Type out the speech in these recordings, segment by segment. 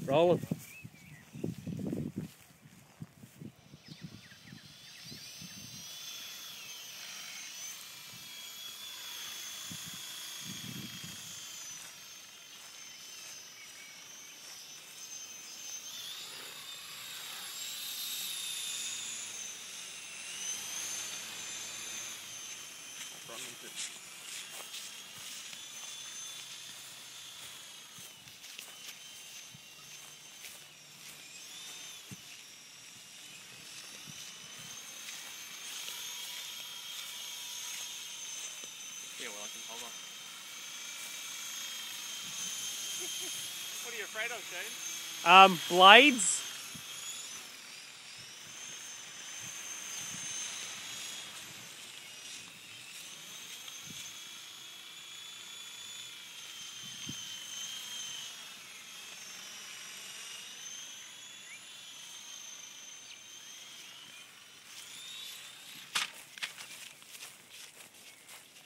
Rolling. Yeah, well, I can hold on. What are you afraid of, Shane? Blades.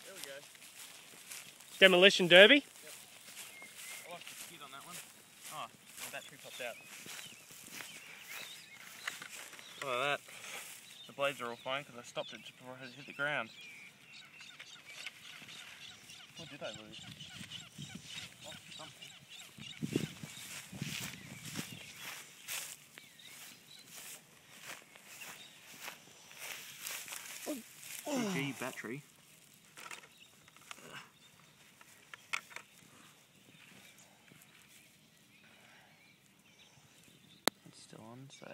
There we go. Demolition derby. Yep. I lost the skid on that one. Oh, the battery popped out. Look at that. The blades are all fine because I stopped it just before it hit the ground. What did I lose? Oh, something. GG battery. It's still on, so.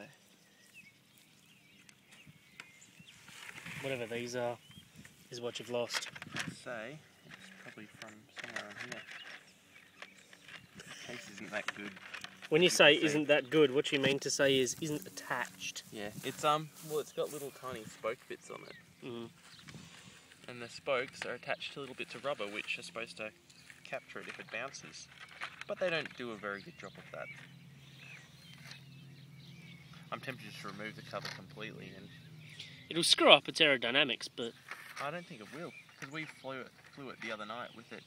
Whatever these are, is what you've lost. I'd say it's probably from somewhere on here. The case isn't that good. When you say isn't that good, what you mean to say is isn't attached. Yeah, it's well, it's got little tiny spoke bits on it. Mm. And the spokes are attached to little bits of rubber which are supposed to capture it if it bounces. But they don't do a very good job of that. I'm tempted just to remove the cover completely, and It'll screw up its aerodynamics, but I don't think it will, because we flew it the other night with it